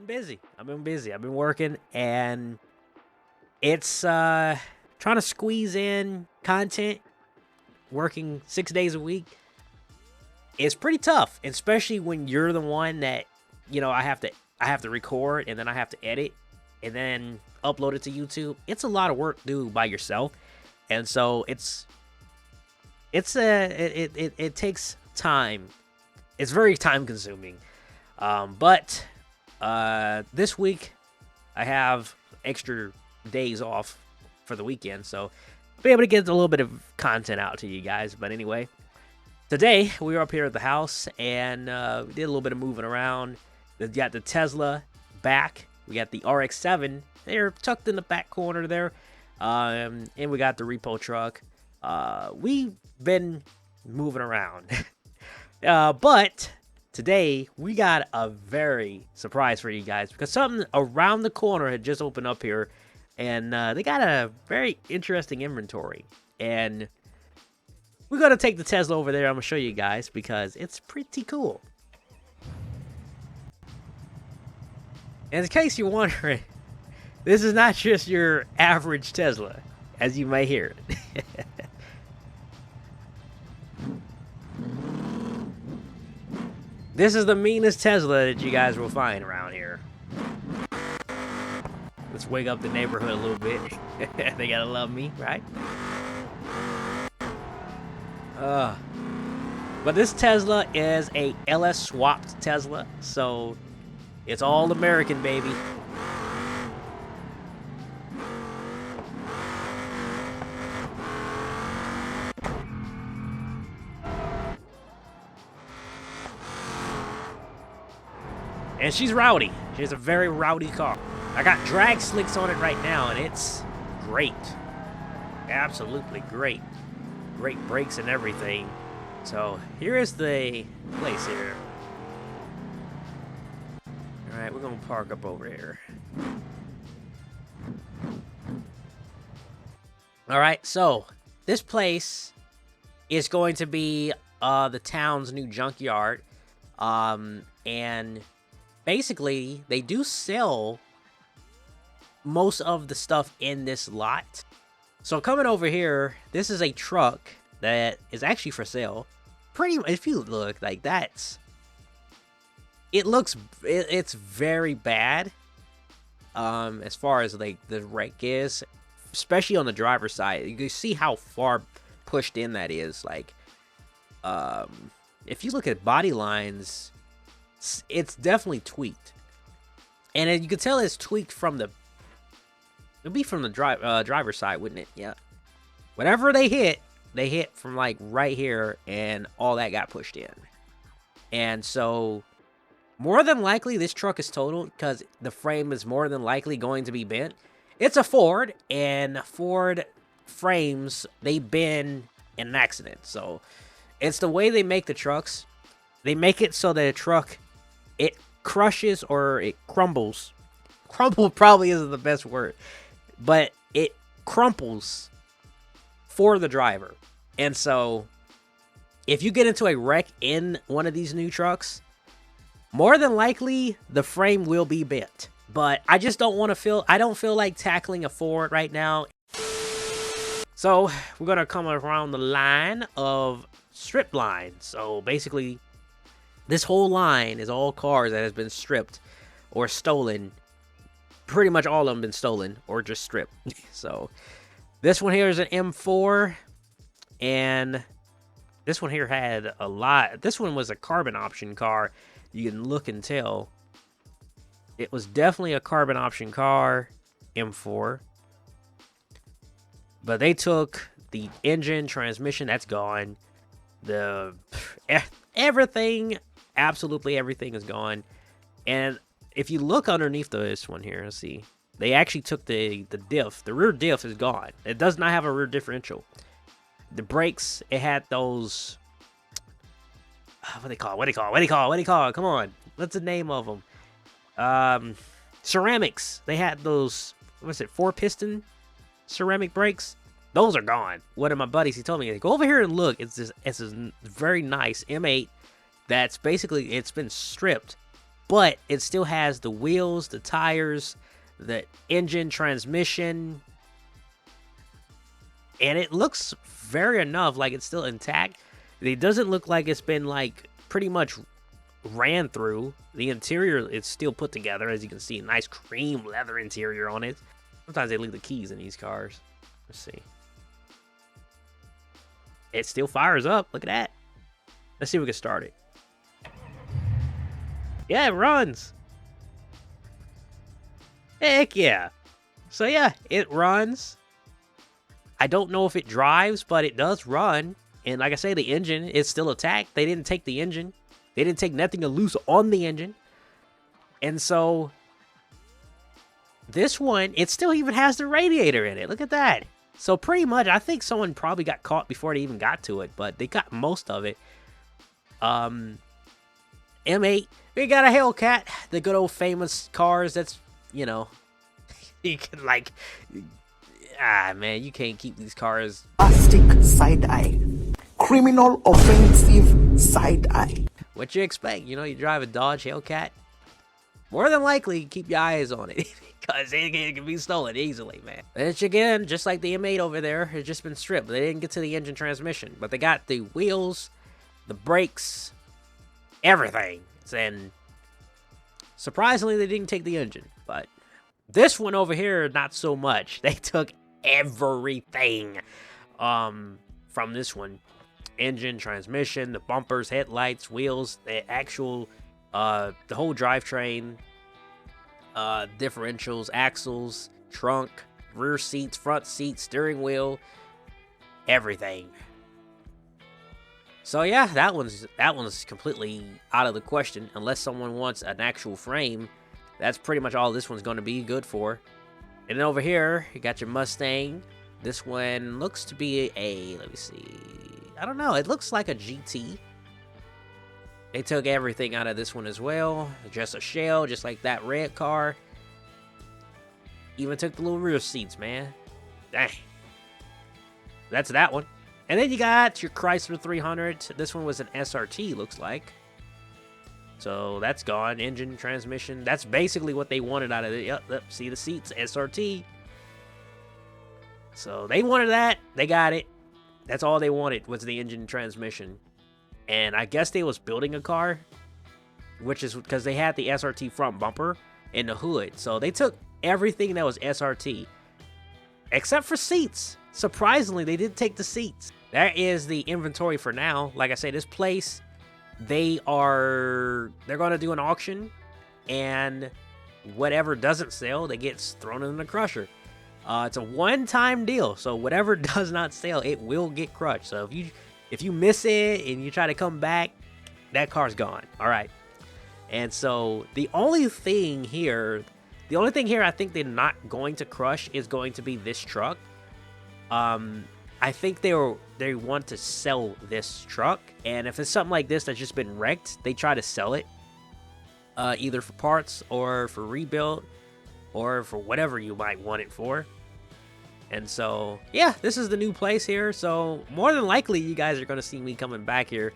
busy. I've been busy. I've been working, and it's trying to squeeze in content, working 6 days a week. It's pretty tough, especially when you're the one that, I have to record, and then I have to edit, and then upload it to YouTube. It's a lot of work to do by yourself, and so it takes time. It's very time consuming. But this week I have extra days off for the weekend, so I'll be able to get a little bit of content out to you guys. But anyway, today we were up here at the house, and we did a little bit of moving around. We got the Tesla back. We got the RX-7. They're tucked in the back corner there. And we got the repo truck. We've been moving around. But today we got a very surprise for you guys, because something around the corner had just opened up here, and they got a very interesting inventory. And we're going to take the Tesla over there. I'm going to show you guys because it's pretty cool. And in case you're wondering, this is not just your average Tesla, as you may hear it. This is the meanest Tesla that you guys will find around here. Let's wake up the neighborhood a little bit. They gotta love me, right? But this Tesla is a LS swapped Tesla, so it's all American, baby. And she's rowdy. She's a very rowdy car. I got drag slicks on it right now, and it's great. Absolutely great. Great brakes and everything. So here is the place here. Alright, we're going to park up over here. Alright, so this place is going to be the town's new junkyard. And basically, they do sell most of the stuff in this lot. So coming over here, this is a truck that is actually for sale. If you look, like it's very bad. As far as like the wreck is, especially on the driver's side, you can see how far pushed in that is. Like, if you look at body lines, it's definitely tweaked, and you can tell it's tweaked from the. It'd be from the driver's side, wouldn't it? Yeah. Whatever they hit from like right here, and all that got pushed in. And so, more than likely, this truck is totaled because the frame is more than likely going to be bent. It's a Ford, and Ford frames, they bend in an accident. So, it's the way they make the trucks. They make it so that a truck, it crushes or it crumbles. Crumble probably isn't the best word, but it crumples for the driver. And so, if you get into a wreck in one of these new trucks, more than likely the frame will be bent. But I just don't want to I don't feel like tackling a Ford right now. So we're going to come around the line of strip line. So basically, this whole line is all cars that has been stripped or stolen. Pretty much all of them been stolen or just stripped. So this one here is an M4, and this one here had a lot. This one was a carbon option car. You can look and tell. It was definitely a carbon option car, M4. But they took the engine, transmission, that's gone. Everything, absolutely everything is gone. And if you look underneath this one here, let's see. They actually took the diff. The rear diff is gone. It does not have a rear differential. The brakes, it had those. What do they call it? Come on. What's the name of them? Ceramics. They had those, what's it, 4-piston ceramic brakes. Those are gone. One of my buddies, he told me, go over here and look. It's this very nice M8 that's basically, it's been stripped but it still has the wheels, the tires, the engine, transmission, and it looks very enough like it's still intact. It doesn't look like it's been like pretty much ran through. The interior is still put together, as you can see, a nice cream leather interior on it. Sometimes they leave the keys in these cars. Let's see. It still fires up. Look at that. Let's see if we can start it. Yeah, it runs. Heck yeah. So yeah, it runs. I don't know if it drives, but it does run. And like I say, the engine is still intact. They didn't take the engine. They didn't take nothing loose on the engine. And so this one, it still even has the radiator in it. Look at that. So pretty much, I think someone probably got caught before they even got to it, but they got most of it. M8, we got a Hellcat, the good old famous cars. That's, you know, you can like, man, you can't keep these cars. Plastic side eye, criminal offensive side eye. What you expect? You know, you drive a Dodge Hellcat, more than likely keep your eyes on it because it can be stolen easily, man. Which again, just like the M8 over there, it's just been stripped. They didn't get to the engine, transmission, but they got the wheels, the brakes, everything. And surprisingly, they didn't take the engine. But this one over here, not so much. They took everything from this one. Engine, transmission, the bumpers, headlights, wheels, the actual, the whole drivetrain, differentials, axles, trunk, rear seats, front seats, steering wheel, everything. So yeah, that one's completely out of the question unless someone wants an actual frame. That's pretty much all this one's going to be good for. And then over here, you got your Mustang. This one looks to be a, let me see, I don't know, it looks like a GT. They took everything out of this one as well. Just a shell, just like that red car. Even took the little rear seats, man. Dang. That's that one. And then you got your Chrysler 300. This one was an SRT, looks like. So that's gone. Engine, transmission. That's basically what they wanted out of it. Yep, see the seats, SRT. So they wanted that. They got it. That's all they wanted was the engine and transmission. And I guess they was building a car, which is because they had the SRT front bumper and the hood. So they took everything that was SRT, except for seats. Surprisingly, they didn't take the seats. That is the inventory for now. Like I say, this place, they're going to do an auction, and whatever doesn't sell, they get thrown in the crusher. It's a one-time deal, so whatever does not sell, it will get crushed. So if you miss it and you try to come back, that car's gone. All right. And so the only thing here I think they're not going to crush is going to be this truck. I think they want to sell this truck, and if it's something like this that's just been wrecked, they try to sell it, either for parts or for rebuild or for whatever you might want it for. And so, yeah, this is the new place here. So more than likely, you guys are going to see me coming back here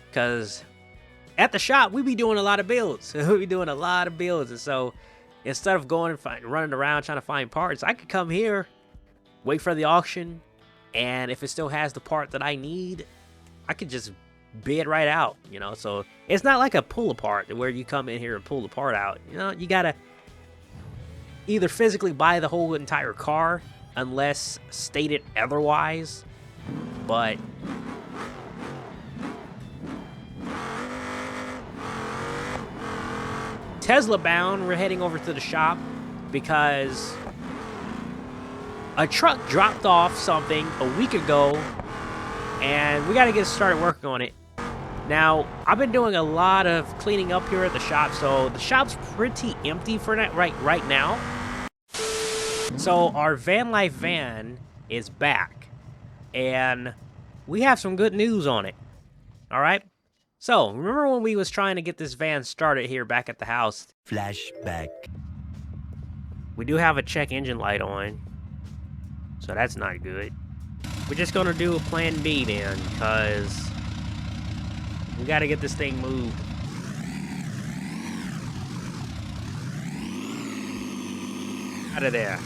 because at the shop, we be doing a lot of builds. We be doing a lot of builds. And so instead of going and running around trying to find parts, I could come here, wait for the auction, and if it still has the part that I need, I could just bid right out, you know. So it's not like a pull apart where you come in here and pull the part out. You know, you gotta either physically buy the whole entire car unless stated otherwise. But Tesla bound, we're heading over to the shop because a truck dropped off something a week ago, and we got to get started working on it. Now, I've been doing a lot of cleaning up here at the shop, so the shop's pretty empty for that right now. So our van life van is back, and we have some good news on it. All right. So remember when we was trying to get this van started here back at the house? Flashback. We do have a check engine light on, so that's not good. We're just gonna do a plan B then, because we gotta get this thing moved. out of there.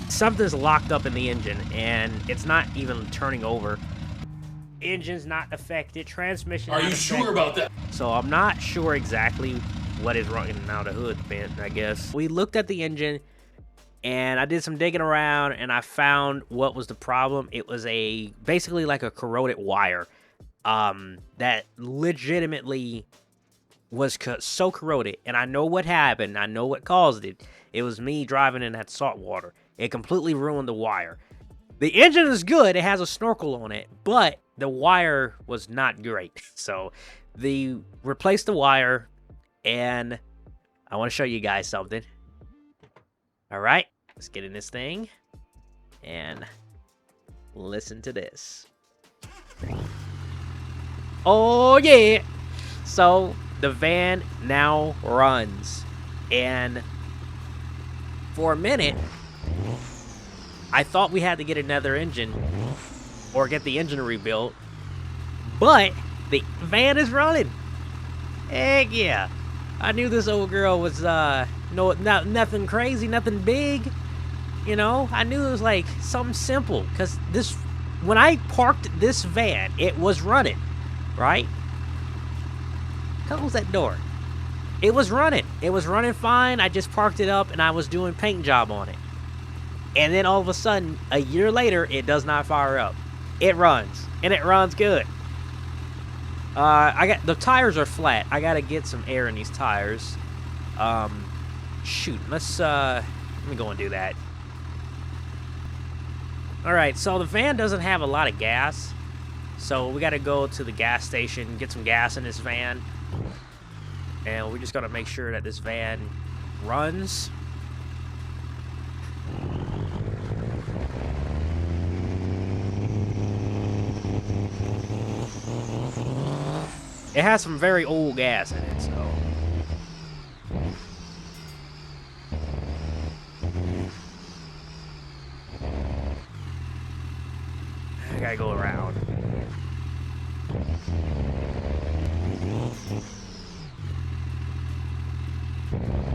Something's locked up in the engine, and it's not even turning over. Engine's not affected. Transmission. Are you sure about that? So I'm not sure exactly what is wrong. Now the hood bent, I guess. We looked at the engine, and I did some digging around, and I found what was the problem. It was basically like a corroded wire that legitimately was so corroded. And I know what happened. I know what caused it. It was me driving in that salt water. It completely ruined the wire. The engine is good. It has a snorkel on it, but the wire was not great. So they replaced the wire, and I want to show you guys something. All right, let's get in this thing and listen to this. Oh yeah. So the van now runs, and for a minute I thought we had to get another engine or get the engine rebuilt, but the van is running. Heck yeah. I knew this old girl was nothing crazy, nothing big. You know, I knew it was like something simple, because when I parked this van, it was running, right? Close that door. It was running. It was running fine. I just parked it up and I was doing paint job on it. And then all of a sudden, a year later, it does not fire up. It runs, and it runs good. The tires are flat. I gotta get some air in these tires. Shoot, let me go and do that. All right, so the van doesn't have a lot of gas, so we gotta go to the gas station, get some gas in this van, and we just gotta make sure that this van runs. It has some very old gas in it, so. I gotta go around.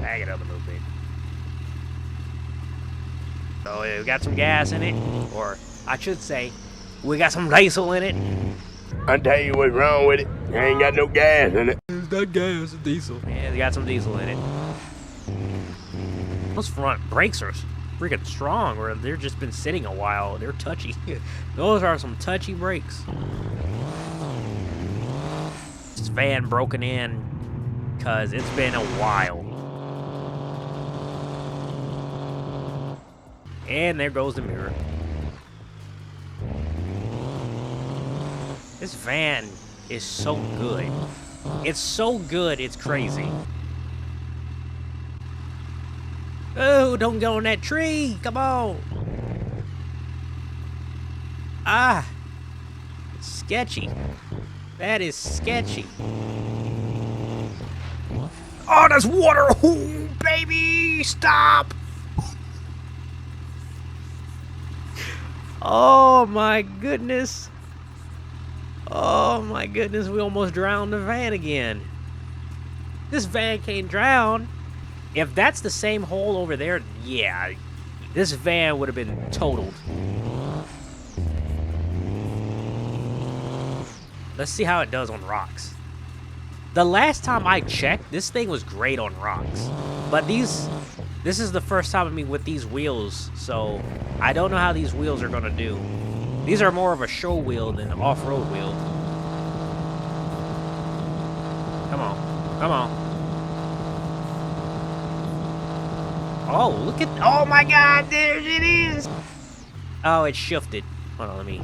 Bag it up a little bit. So yeah, we got some gas in it, or I should say, we got some diesel in it. I tell you what's wrong with it. I ain't got no gas in it. It's not gas, it's diesel. Yeah, they got some diesel in it. Those front brakes are freaking strong, or they've just been sitting a while. They're touchy. Those are some touchy brakes. This van broken in because it's been a while. And there goes the mirror. This van is so good. It's so good, it's crazy. Oh, don't go on that tree. Come on. Ah. It's sketchy. That is sketchy. Oh, there's water. Oh, baby, stop. Oh, my goodness. Oh my goodness, we almost drowned the van again. This van can't drown. If that's the same hole over there, yeah, this van would have been totaled. Let's see how it does on rocks. The last time I checked, this thing was great on rocks. But this is the first time of me with these wheels, so I don't know how these wheels are gonna do. These are more of a show wheel than an off-road wheel. Come on. Come on. Oh, look at... Oh, my God. There it is. Oh, it shifted. Hold on, let me...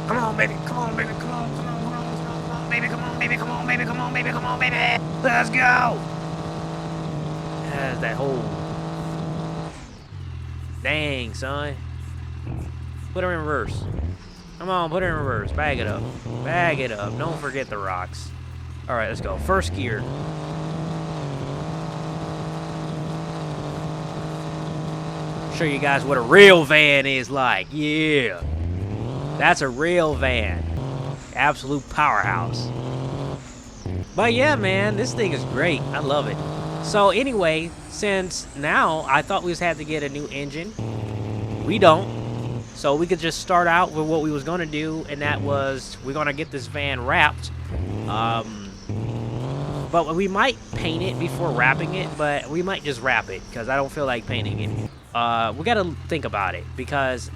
Come on, baby. Come on, baby. Come on. Come on. Come on. Come on, baby. Come on, baby. Come on, baby. Come on, baby. Come on, baby. Let's go. That's that whole... Dang, son. Put her in reverse. Come on, put her in reverse. Bag it up. Bag it up. Don't forget the rocks. All right, let's go. First gear. Show you guys what a real van is like. Yeah. That's a real van. Absolute powerhouse. But yeah, man, this thing is great. I love it. So anyway, since now I thought we just had to get a new engine, we don't. So we could just start out with what we was gonna do, and that was we're gonna get this van wrapped. But we might paint it before wrapping it, but we might just wrap it because I don't feel like painting it. We gotta think about it because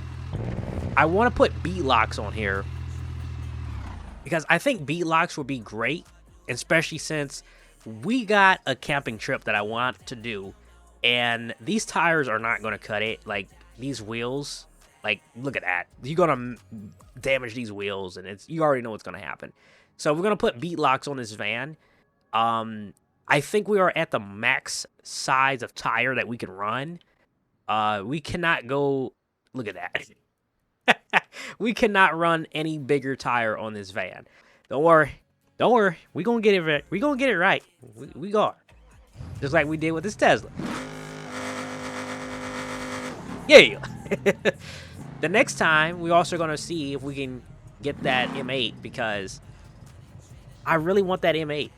I want to put beat locks on here because I think beat locks would be great, especially since we got a camping trip that I want to do, and these tires are not going to cut it. Like these wheels, like look at that. You're going to damage these wheels, and you already know what's going to happen. So we're going to put beat locks on this van. I think we are at the max size of tire that we can run. We cannot go. Look at that. We cannot run any bigger tire on this van. Don't worry. Don't worry. We're going to get it right. We're going to get it right. We are. Just like we did with this Tesla. Yeah. The next time, we're also going to see if we can get that M8 because I really want that M8.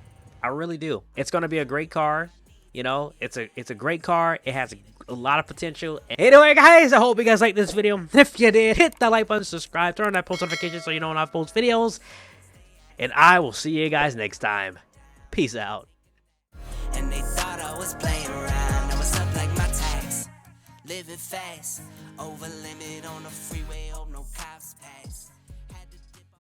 I really do. It's going to be a great car. You know, it's a great car. It has a lot of potential. Anyway, guys, I hope you guys liked this video. If you did, hit that like button, subscribe, turn on that post notification so you know when I post videos. And I will see you guys next time. Peace out. And they thought I was playing around. Now what's up like my tax? Living fast, over limit on the freeway. Hope no